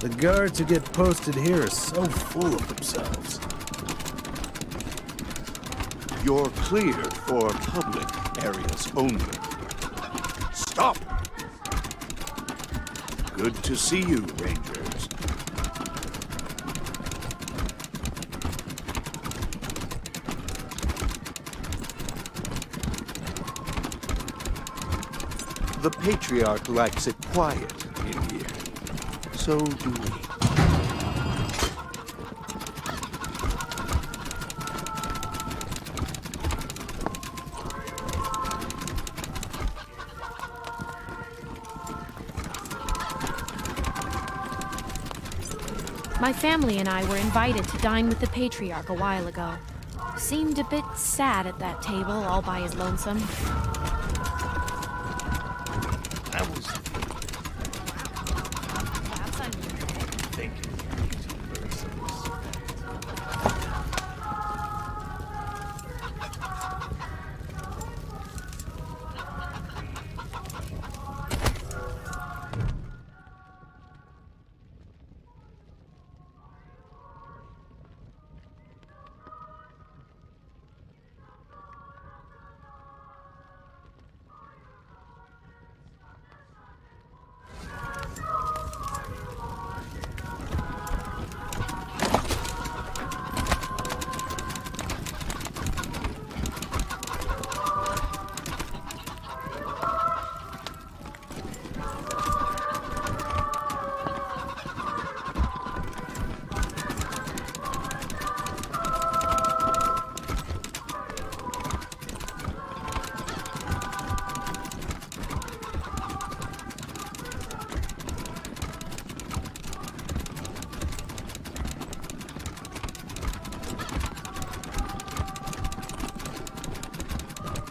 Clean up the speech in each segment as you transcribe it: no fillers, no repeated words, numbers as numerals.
The guards who get posted here are so full of themselves. You're clear for public areas only. Stop! Good to see you, Rangers. The Patriarch likes it quiet in here. So do we. My family and I were invited to dine with the Patriarch a while ago. Seemed a bit sad at that table, all by his lonesome. That was thinking.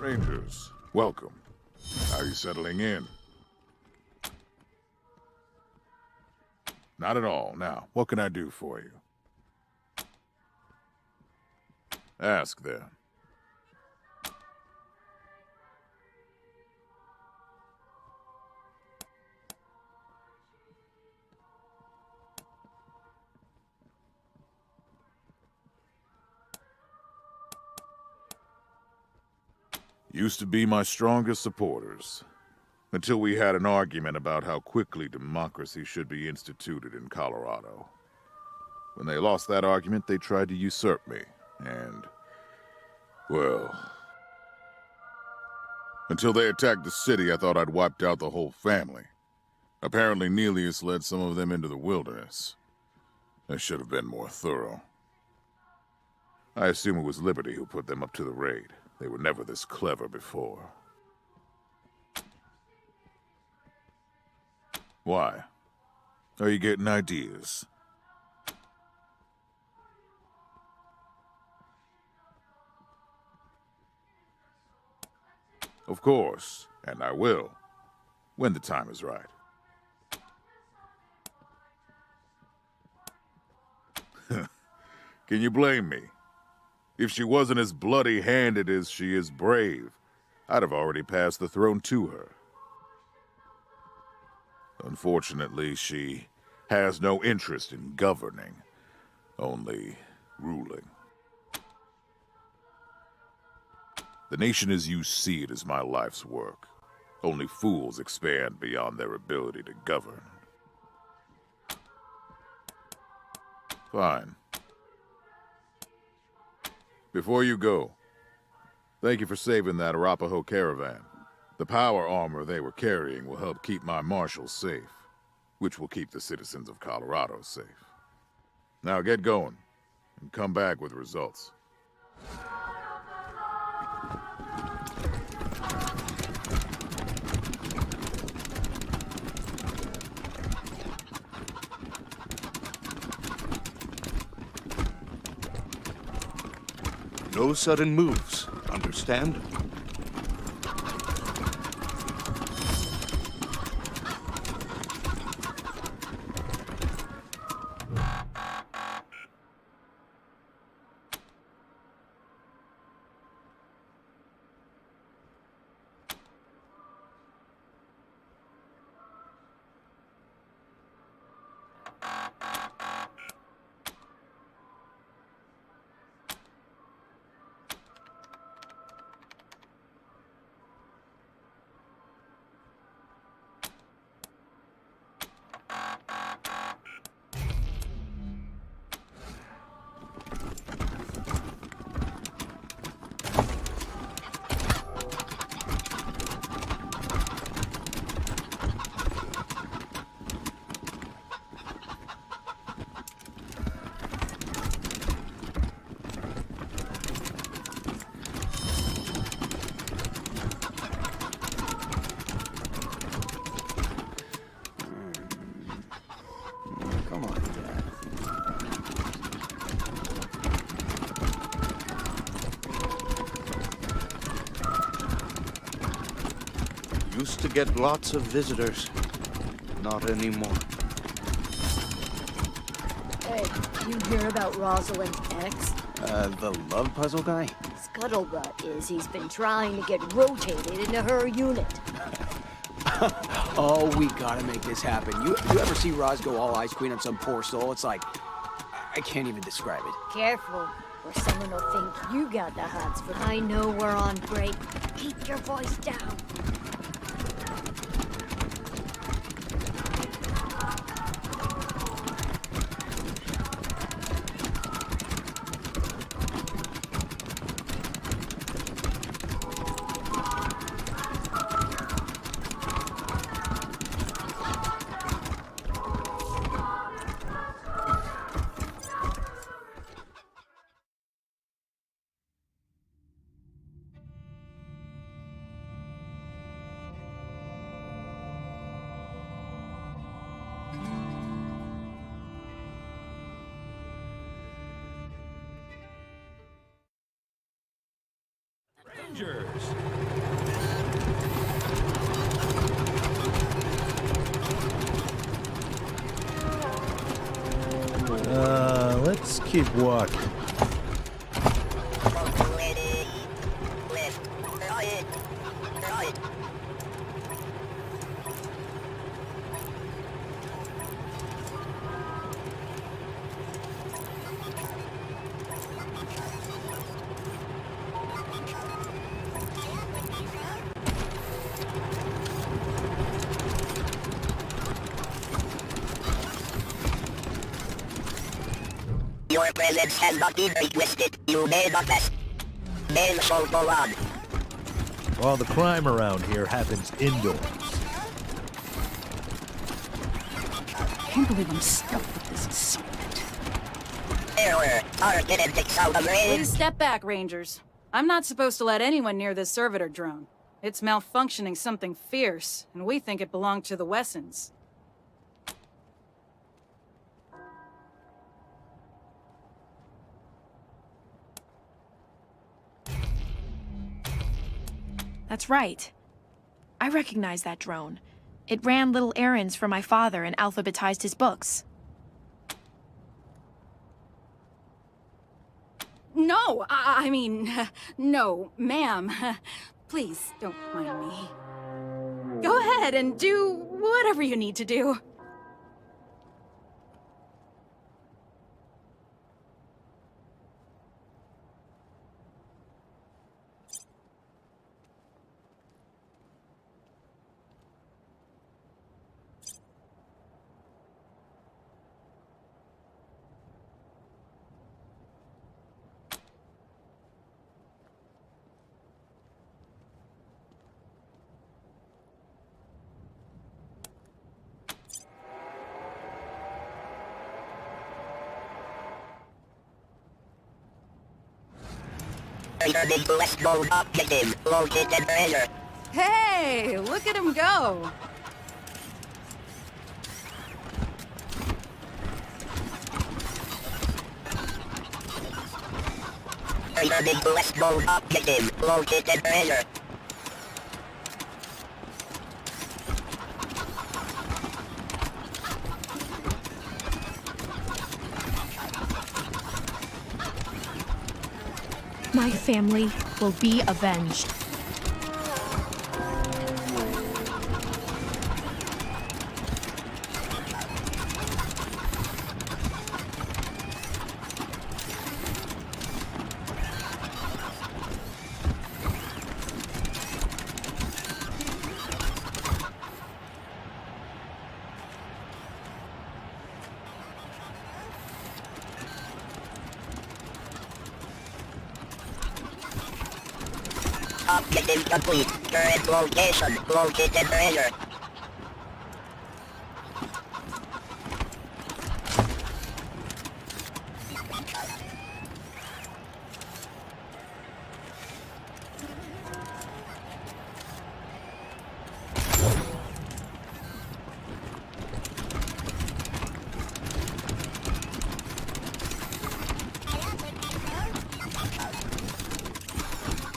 Rangers, welcome. How are you settling in? Not at all. Now, what can I do for you? Ask then. Used to be my strongest supporters, until we had an argument about how quickly democracy should be instituted in Colorado. When they lost that argument, they tried to usurp me, and, well, until they attacked the city, I thought I'd wiped out the whole family. Apparently, Nelius led some of them into the wilderness. I should have been more thorough. I assume it was Liberty who put them up to the raid. They were never this clever before. Why? Are you getting ideas? Of course, and I will, when the time is right. Can you blame me? If she wasn't as bloody-handed as she is brave, I'd have already passed the throne to her. Unfortunately, she has no interest in governing, only ruling. The nation as you see it is my life's work. Only fools expand beyond their ability to govern. Fine. Before you go, thank you for saving that Arapaho caravan. The power armor they were carrying will help keep my marshals safe, which will keep the citizens of Colorado safe. Now get going, and come back with results. No sudden moves, understand? Used to get lots of visitors. Not anymore. Hey, you hear about Rosalind's ex? The love puzzle guy? Scuttlebutt is he's been trying to get rotated into her unit. Oh, we gotta make this happen. You ever see Roz go all Ice Queen on some poor soul? It's like, I can't even describe it. Careful, or someone will think you got the hots for. I know we're on break. Keep your voice down. Let's keep walking. Your presence has not been requested. You may not pass. Then shall go on. All the crime around here happens indoors. I can't believe I'm stuck with this assignment. Error. Our kinetics out of range. Please step back, Rangers. I'm not supposed to let anyone near this servitor drone. It's malfunctioning something fierce, and we think it belonged to the Wessons. That's right. I recognize that drone. It ran little errands for my father and alphabetized his books. No, I mean, no, ma'am. Please, don't mind me. Go ahead and do whatever you need to do. Returning to West Mode objective. Located treasure. Hey, look at him go. Returning to West Mode objective. Located treasure. My family will be avenged. Objective complete. Current location. Located treasure.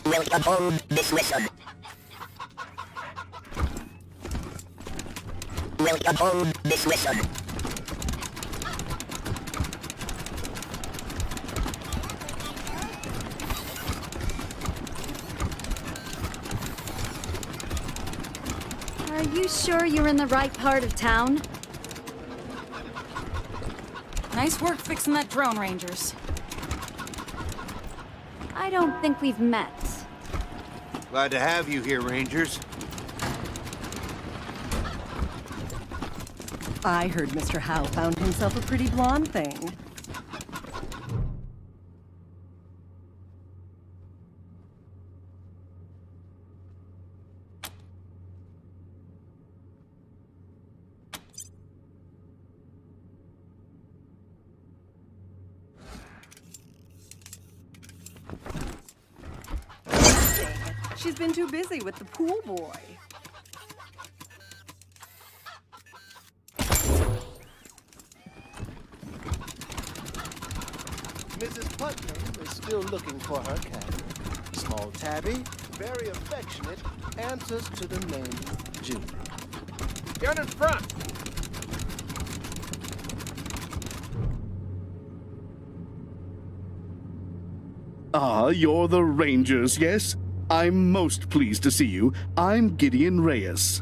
Welcome home, Miss Wesson. will uphold this mission. Are you sure you're in the right part of town? Nice work fixing that drone, Rangers. I don't think we've met. Glad to have you here, Rangers. I heard Mr. Howe found himself a pretty blonde thing. She's been too busy with the pool boy. Mrs. Putnam is still looking for her cat. Small tabby, very affectionate, answers to the name June. Get in front! Ah, you're the Rangers, yes? I'm most pleased to see you. I'm Gideon Reyes.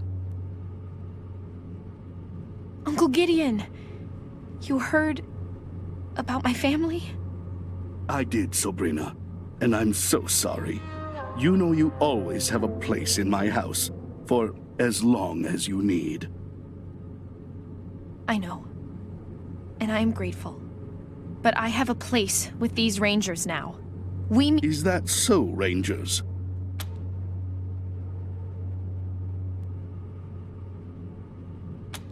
Uncle Gideon, you heard about my family? I did, Sabrina, and I'm so sorry. You know you always have a place in my house, for as long as you need. I know, and I am grateful. But I have a place with these Rangers now. Is that so, Rangers?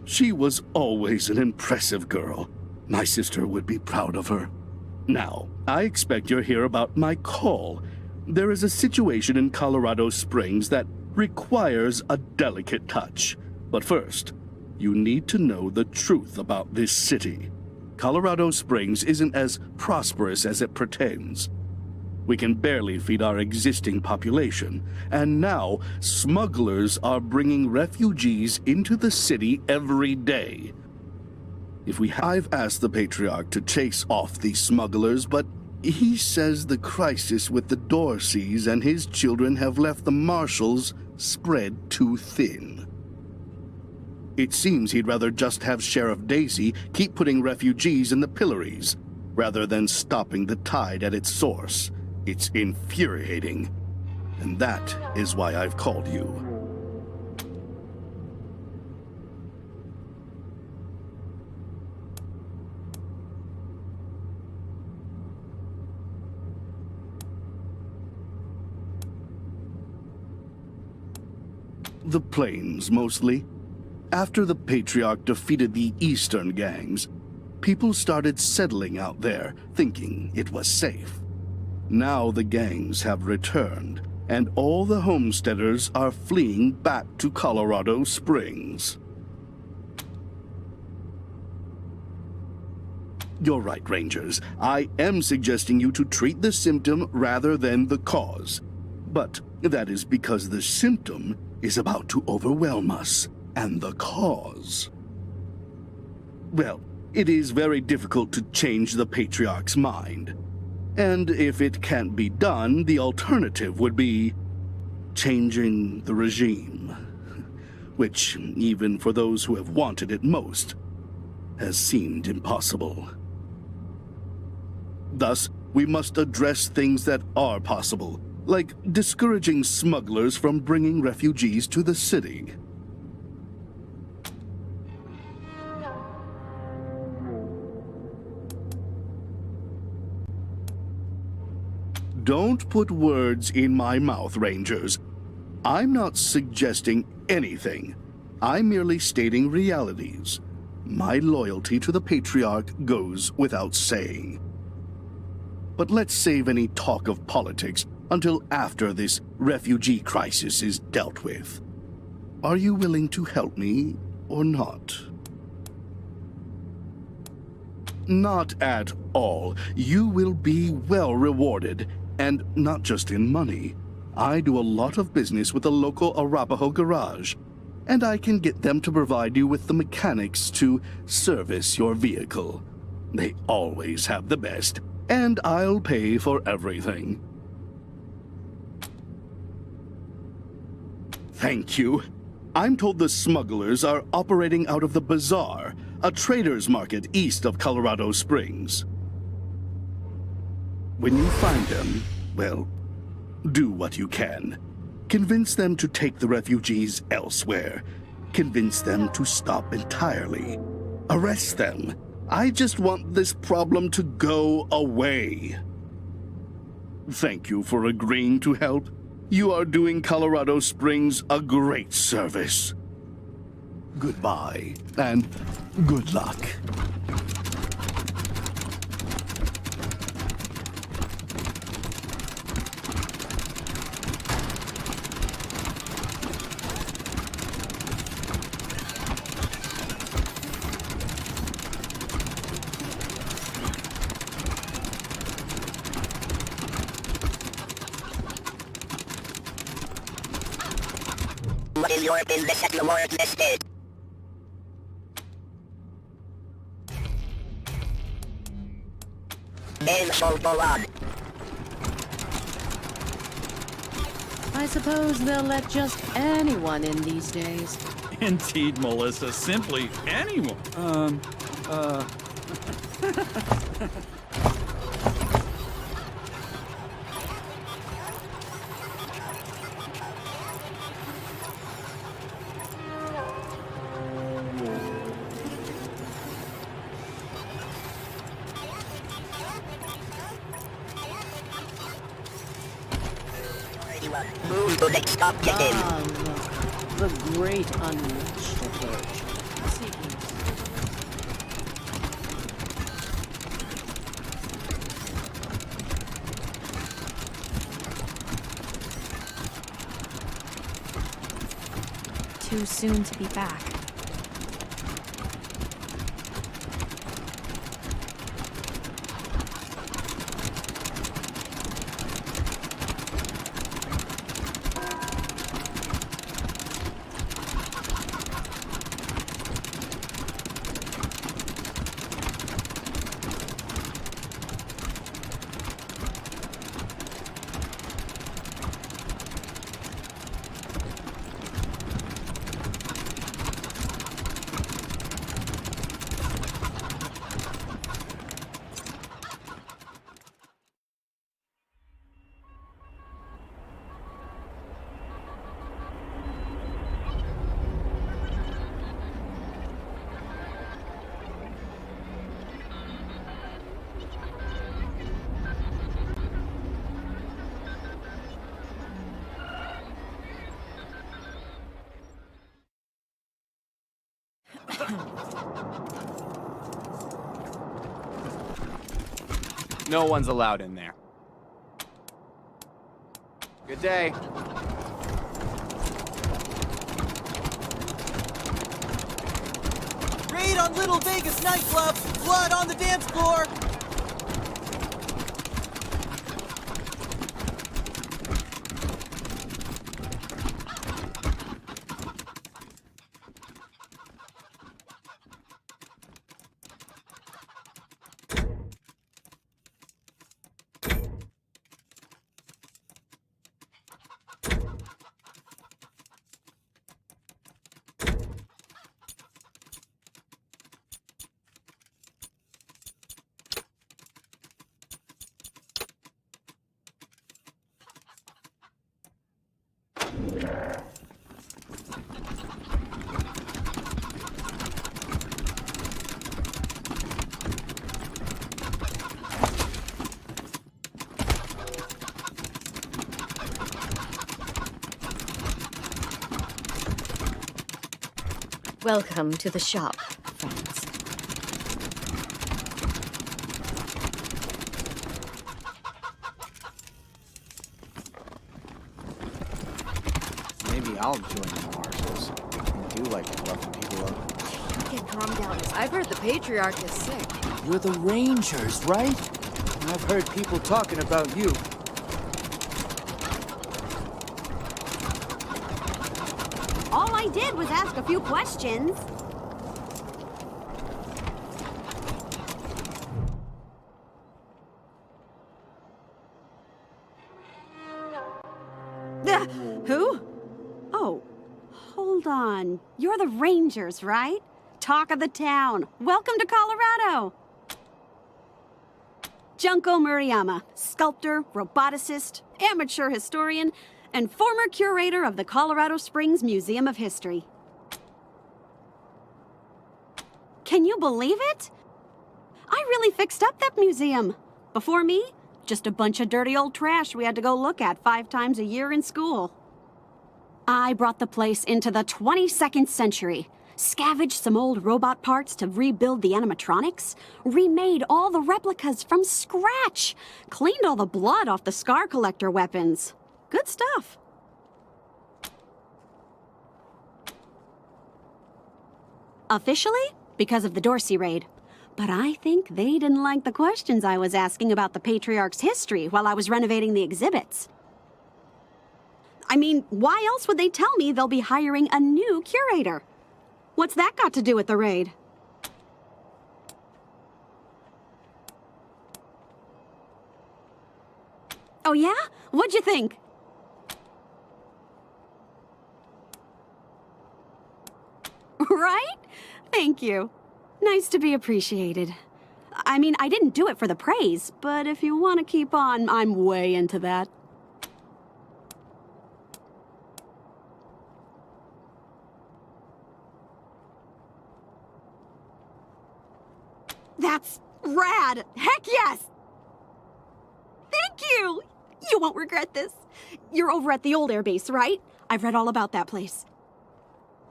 She was always an impressive girl. My sister would be proud of her. Now, I expect you're here about my call. There is a situation in Colorado Springs that requires a delicate touch. But first, you need to know the truth about this city. Colorado Springs isn't as prosperous as it pretends. We can barely feed our existing population, and now smugglers are bringing refugees into the city every day. I've asked the Patriarch to chase off these smugglers, but he says the crisis with the Dorseys and his children have left the marshals spread too thin. It seems he'd rather just have Sheriff Daisy keep putting refugees in the pillories, rather than stopping the tide at its source. It's infuriating, and that is why I've called you. The plains, mostly. After the Patriarch defeated the eastern gangs, people started settling out there, thinking it was safe. Now the gangs have returned, and all the homesteaders are fleeing back to Colorado Springs. You're right, Rangers. I am suggesting you to treat the symptom rather than the cause. But that is because the symptom is about to overwhelm us, and the cause... Well, it is very difficult to change the Patriarch's mind. And if it can't be done, the alternative would be changing the regime, which, even for those who have wanted it most, has seemed impossible. Thus, we must address things that are possible, like discouraging smugglers from bringing refugees to the city. Don't put words in my mouth, Rangers. I'm not suggesting anything. I'm merely stating realities. My loyalty to the Patriarch goes without saying. But let's save any talk of politics until after this refugee crisis is dealt with. Are you willing to help me or not? Not at all. You will be well rewarded. And not just in money. I do a lot of business with the local Arapaho garage, and I can get them to provide you with the mechanics to service your vehicle. They always have the best, and I'll pay for everything. Thank you. I'm told the smugglers are operating out of the Bazaar, a trader's market east of Colorado Springs. When you find them, well, do what you can. Convince them to take the refugees elsewhere. Convince them to stop entirely. Arrest them. I just want this problem to go away. Thank you for agreeing to help. You are doing Colorado Springs a great service. Goodbye, and good luck. What is your business at the word listed? Then so go on. I suppose they'll let just anyone in these days. Indeed, Melissa. Simply anyone. Move to next objective. Ah, look. The great unreached approach. Seeking. Too soon to be back. No one's allowed in there. Good day. Raid on Little Vegas nightclub! Blood on the dance floor! Welcome to the shop, friends. Maybe I'll join the marshals. I do like roughing people up. Don't get calmed down. I've heard the Patriarch is sick. You're the Rangers, right? I've heard people talking about you. All I did was ask a few questions. Who? Oh, hold on. You're the Rangers, right? Talk of the town. Welcome to Colorado. Junko Murayama, sculptor, roboticist, amateur historian, and former curator of the Colorado Springs Museum of History. Can you believe it? I really fixed up that museum. Before me, just a bunch of dirty old trash we had to go look at 5 times a year in school. I brought the place into the 22nd century, scavenged some old robot parts to rebuild the animatronics, remade all the replicas from scratch, cleaned all the blood off the scar collector weapons. Good stuff. Officially, because of the Dorsey raid. But I think they didn't like the questions I was asking about the Patriarch's history while I was renovating the exhibits. I mean, why else would they tell me they'll be hiring a new curator? What's that got to do with the raid? Oh yeah? What'd you think? Right? Thank you. Nice to be appreciated. I mean, I didn't do it for the praise, but if you want to keep on, I'm way into that. That's rad! Heck yes! Thank you! You won't regret this. You're over at the old airbase, right? I've read all about that place.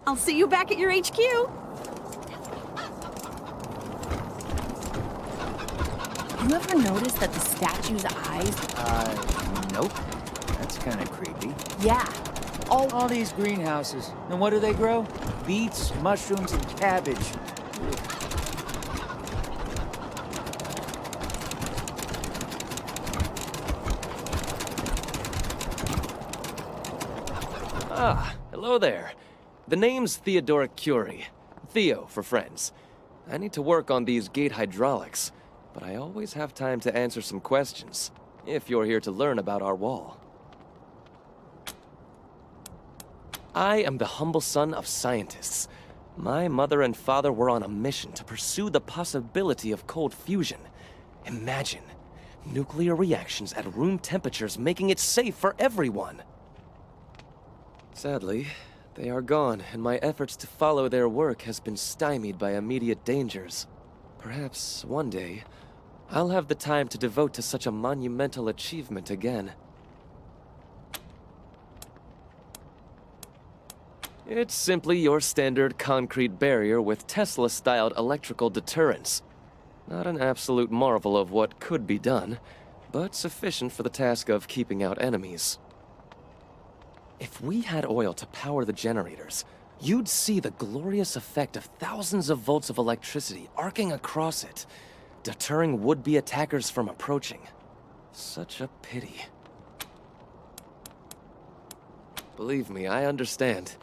I'll see you back at your HQ. You ever notice that the statue's eyes... Nope. That's kind of creepy. Yeah. All these greenhouses. And what do they grow? Beets, mushrooms, and cabbage. Ah, hello there. The name's Theodoric Curie. Theo for friends. I need to work on these gate hydraulics, but I always have time to answer some questions, if you're here to learn about our wall. I am the humble son of scientists. My mother and father were on a mission to pursue the possibility of cold fusion. Imagine, nuclear reactions at room temperatures making it safe for everyone. Sadly, they are gone, and my efforts to follow their work has been stymied by immediate dangers. Perhaps one day, I'll have the time to devote to such a monumental achievement again. It's simply your standard concrete barrier with Tesla-styled electrical deterrence. Not an absolute marvel of what could be done, but sufficient for the task of keeping out enemies. If we had oil to power the generators, you'd see the glorious effect of thousands of volts of electricity arcing across it, deterring would-be attackers from approaching. Such a pity. Believe me, I understand.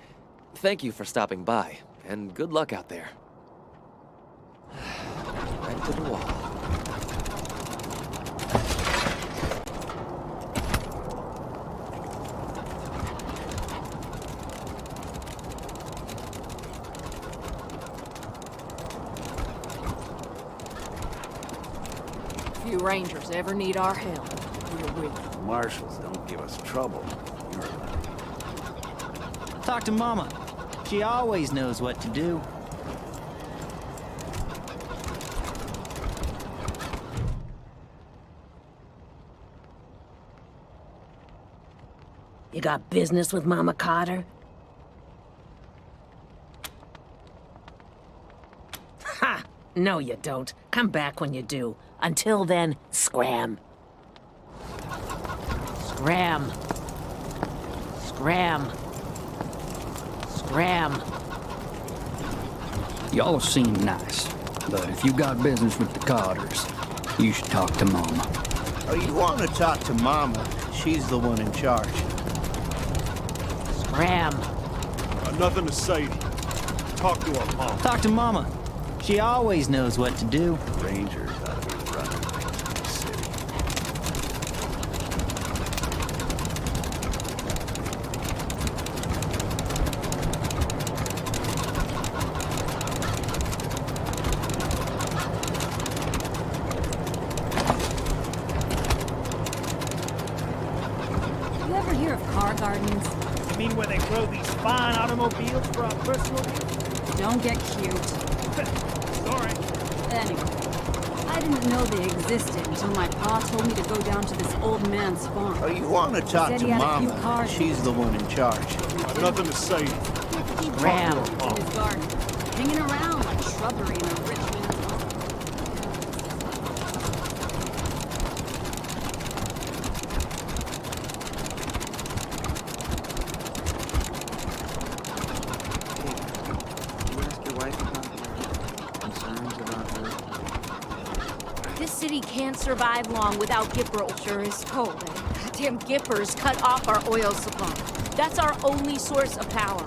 Thank you for stopping by, and good luck out there. Back to the wall. If you Rangers ever need our help, we're with you. Marshals don't give us trouble. Talk to Mama. She always knows what to do. You got business with Mama Carter? Ha! No, you don't. Come back when you do. Until then, scram. Scram. Scram. Scram. Y'all seem nice, but if you got business with the Carters, you should talk to Mama. Oh, you want to talk to Mama. She's the one in charge. Scram. Nothing to say to you. Talk to our mom. Talk to Mama. She always knows what to do. Rangers ought to be running the city. You ever hear of car gardens? You mean where they grow these fine automobiles for our personal use? Don't get cute. Sorry. Anyway, I didn't know they existed until my pa told me to go down to this old man's farm. Oh, you want to talk Said to he had a few Mama? cars. She's the one in charge. Nothing to say to you. Ram in his garden, hanging around like shrubbery in a rich man's home. This city can't survive long without Gipper. Sure is cold, eh? Goddamn Gippers cut off our oil supply. That's our only source of power.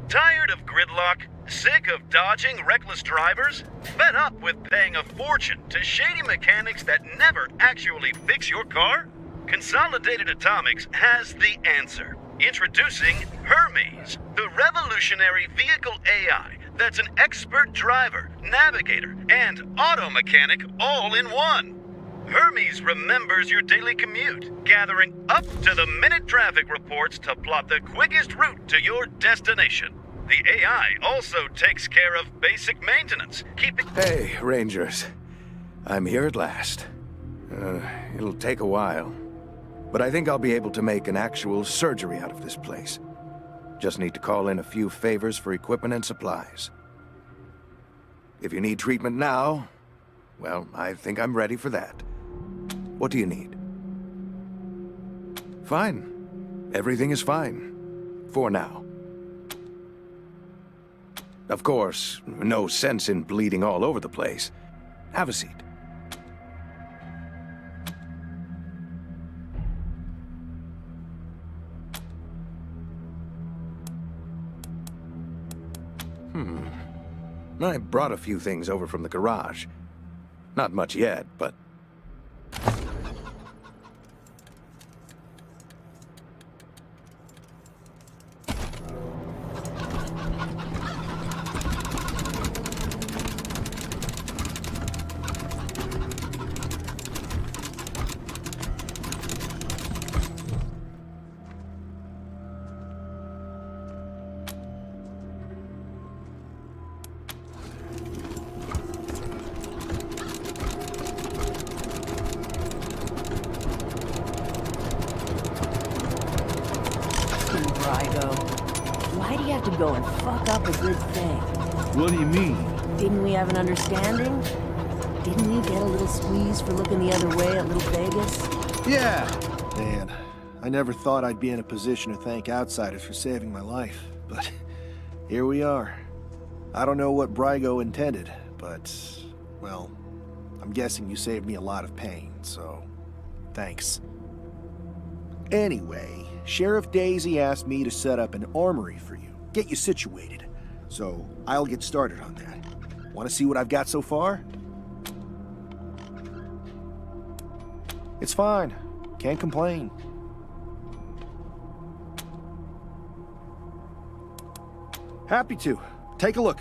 Tired of gridlock? Sick of dodging reckless drivers? Fed up with paying a fortune to shady mechanics that never actually fix your car? Consolidated Atomics has the answer. Introducing Hermes, the revolutionary vehicle AI that's an expert driver, navigator, and auto mechanic all in one. Hermes remembers your daily commute, gathering up-to-the-minute traffic reports to plot the quickest route to your destination. The AI also takes care of basic maintenance, keeping... Hey, Rangers. I'm here at last. It'll take a while, but I think I'll be able to make an actual surgery out of this place. Just need to call in a few favors for equipment and supplies. If you need treatment now, well, I think I'm ready for that. What do you need? Fine. Everything is fine. For now. Of course, no sense in bleeding all over the place. Have a seat. I brought a few things over from the garage. Not much yet, but... Why do you have to go and fuck up a good thing? What do you mean? Didn't we have an understanding? Didn't you get a little squeeze for looking the other way at Little Vegas? Yeah! Man, I never thought I'd be in a position to thank outsiders for saving my life, but here we are. I don't know what Brygo intended, but, well, I'm guessing you saved me a lot of pain, so thanks. Anyway, Sheriff Daisy asked me to set up an armory for you, get you situated. So I'll get started on that. Want to see what I've got so far? It's fine. Can't complain. Happy to. Take a look.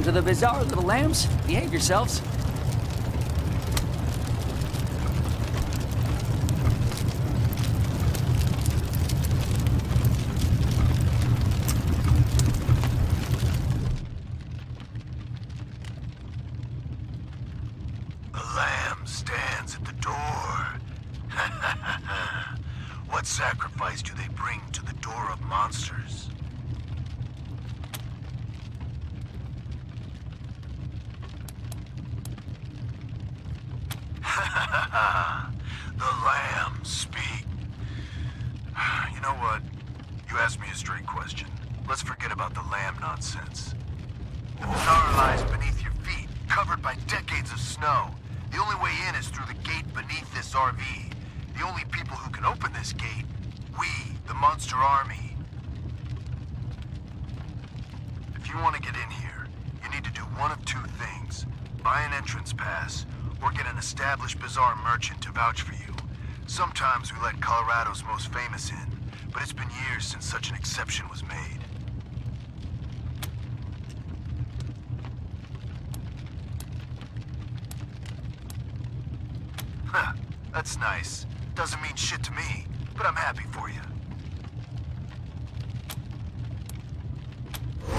to the bazaar, little lambs. Behave yourselves. The lamb stands at the door. What sacrifice do they bring to the door of monsters? The lambs speak. You know what? You asked me a straight question. Let's forget about the lamb nonsense. The bazaar lies beneath your feet, covered by decades of snow. The only way in is through the gate beneath this RV. The only people who can open this gate, we, the monster army. If you want to get in here, you need to do one of two things. Buy an entrance pass, or get an established bazaar merchant to vouch for you. Sometimes we let Colorado's most famous in, but it's been years since such an exception was made. Huh, that's nice. Doesn't mean shit to me, but I'm happy for you.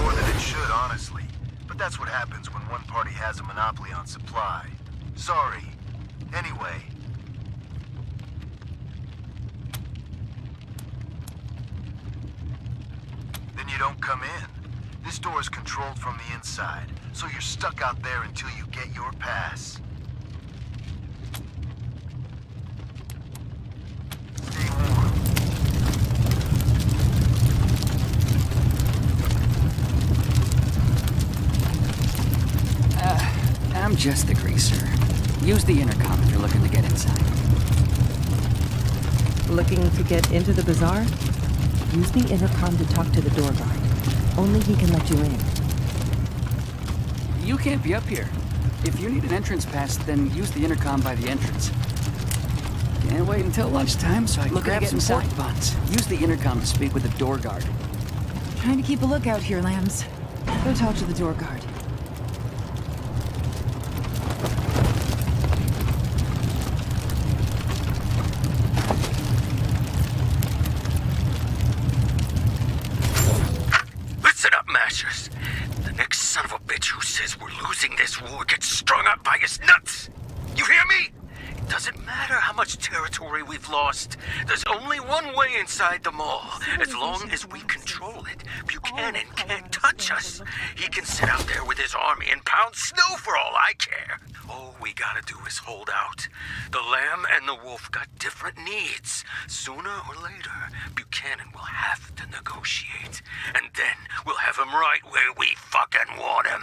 More than it should, honestly. But that's what happens when one party has a monopoly on supply. Sorry. Anyway. Then you don't come in. This door is controlled from the inside, so you're stuck out there until you get your pass. Stay warm. I'm just the greaser. Use the intercom if you're looking to get inside. Looking to get into the bazaar? Use the intercom to talk to the door guard. Only he can let you in. You can't be up here. If you need an entrance pass, then use the intercom by the entrance. Can't wait until lunchtime so I can grab some pork buns. Use the intercom to speak with the door guard. Trying to keep a lookout here, lambs. Go talk to the door guard. Listen up, Mashers. The next son of a bitch who says we're losing this war gets strung up by his nuts. You hear me? It doesn't matter how much territory we've lost. There's only one way inside the mall. As long as we control it, Buchanan can't touch us. He can sit out there with his army and pound snow for all I care. All we gotta do is hold out. The lamb and the wolf got different needs. Sooner or later, Buchanan will have to negotiate. And then we'll have him right where we fucking want him.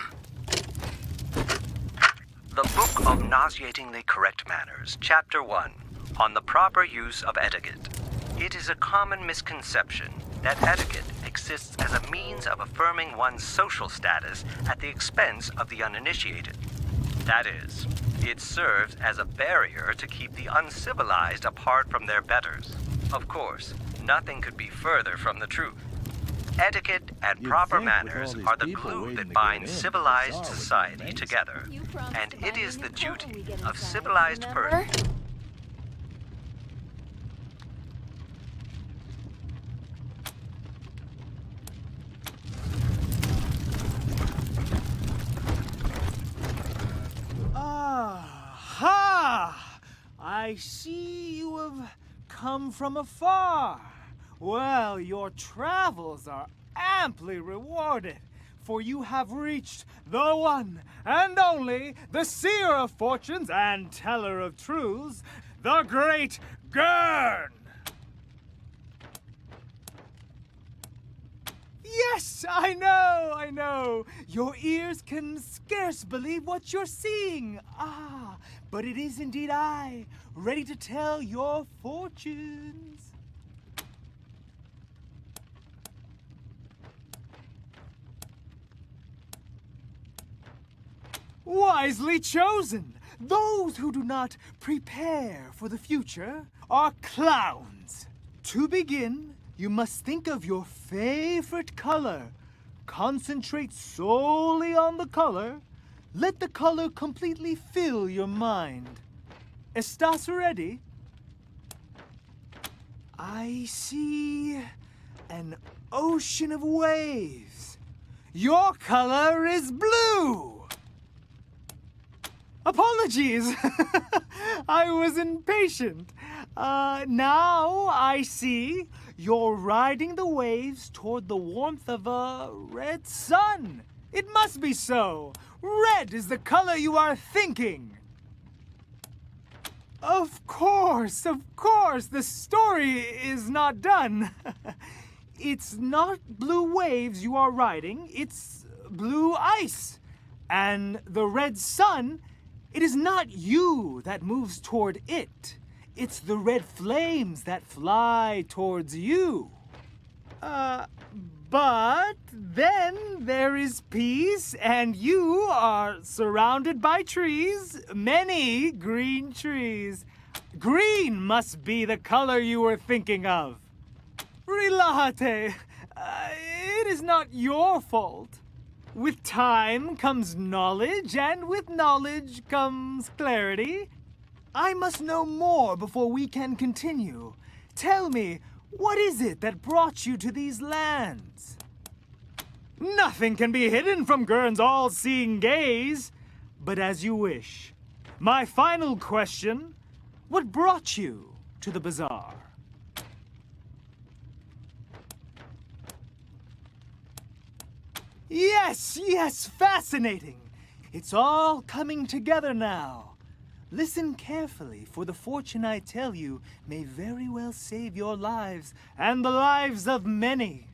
The Book of Nauseatingly Correct Manners, Chapter 1, on the proper use of etiquette. It is a common misconception that etiquette exists as a means of affirming one's social status at the expense of the uninitiated. That is, it serves as a barrier to keep the uncivilized apart from their betters. Of course, nothing could be further from the truth. Etiquette and proper manners are the glue that bind civilized society together, and it is the duty of civilized persons. Aha! I see you have come from afar. Well, your travels are amply rewarded, for you have reached the one and only, the seer of fortunes and teller of truths, the great Gurn! Yes, I know. Your ears can scarce believe what you're seeing. Ah, but it is indeed I, ready to tell your fortunes. Wisely chosen. Those who do not prepare for the future are clowns. To begin, you must think of your favorite color. Concentrate solely on the color. Let the color completely fill your mind. ¿Estás ready? I see an ocean of waves. Your color is blue. Apologies. I was impatient. Now I see you're riding the waves toward the warmth of a red sun. It must be so. Red is the color you are thinking. Of course, the story is not done. It's not blue waves you are riding, it's blue ice. And the red sun, it is not you that moves toward it. It's the red flames that fly towards you. But then there is peace, and you are surrounded by trees, many green trees. Green must be the color you were thinking of. Relájate. It is not your fault. With time comes knowledge, and with knowledge comes clarity. I must know more before we can continue. Tell me, what is it that brought you to these lands? Nothing can be hidden from Gurn's all-seeing gaze. But as you wish. My final question, what brought you to the bazaar? Yes, fascinating. It's all coming together now. Listen carefully, for the fortune I tell you may very well save your lives and the lives of many.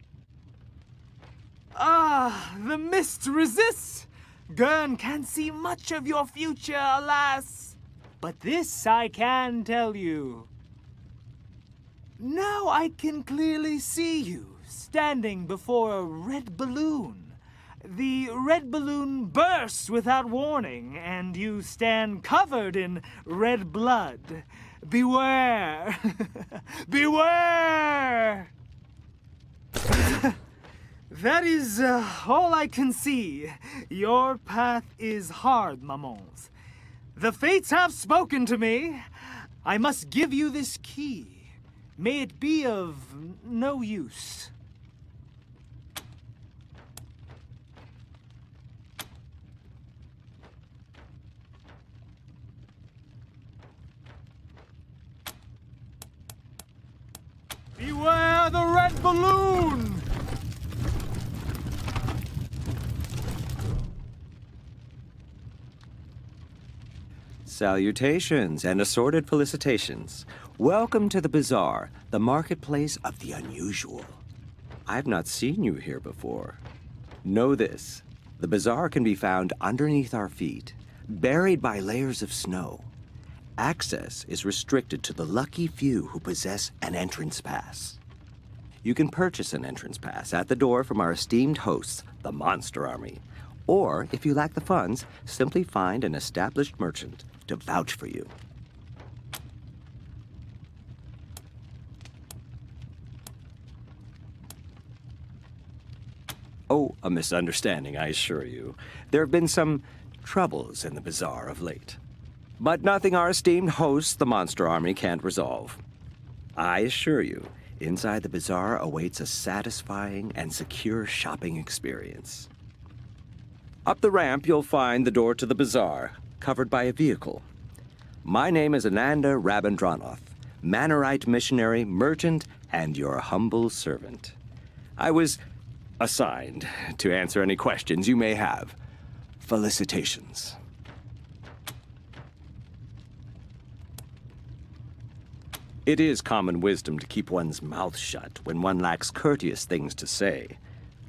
The mist resists. Gurn can't see much of your future, alas. But this I can tell you. Now I can clearly see you, standing before a red balloon. The red balloon bursts without warning, and you stand covered in red blood. Beware! Beware! That is all I can see. Your path is hard, mamans. The fates have spoken to me. I must give you this key. May it be of no use. Beware the red balloon! Salutations and assorted felicitations. Welcome to the bazaar, the marketplace of the unusual. I've not seen you here before. Know this, the bazaar can be found underneath our feet, buried by layers of snow. Access is restricted to the lucky few who possess an entrance pass. You can purchase an entrance pass at the door from our esteemed hosts, the Monster Army. Or, if you lack the funds, simply find an established merchant to vouch for you. Oh, a misunderstanding, I assure you. There have been some troubles in the bazaar of late. But nothing our esteemed hosts, the Monster Army, can't resolve. I assure you, inside the bazaar awaits a satisfying and secure shopping experience. Up the ramp, you'll find the door to the bazaar, covered by a vehicle. My name is Ananda Rabindranath, Manorite missionary, merchant, and your humble servant. I was assigned to answer any questions you may have. Felicitations. It is common wisdom to keep one's mouth shut when one lacks courteous things to say.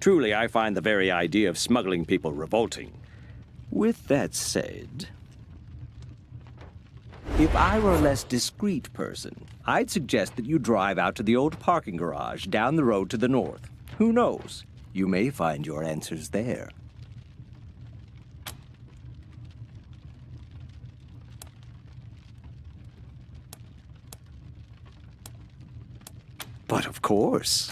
Truly, I find the very idea of smuggling people revolting. With that said, if I were a less discreet person, I'd suggest that you drive out to the old parking garage down the road to the north. Who knows? You may find your answers there. But of course.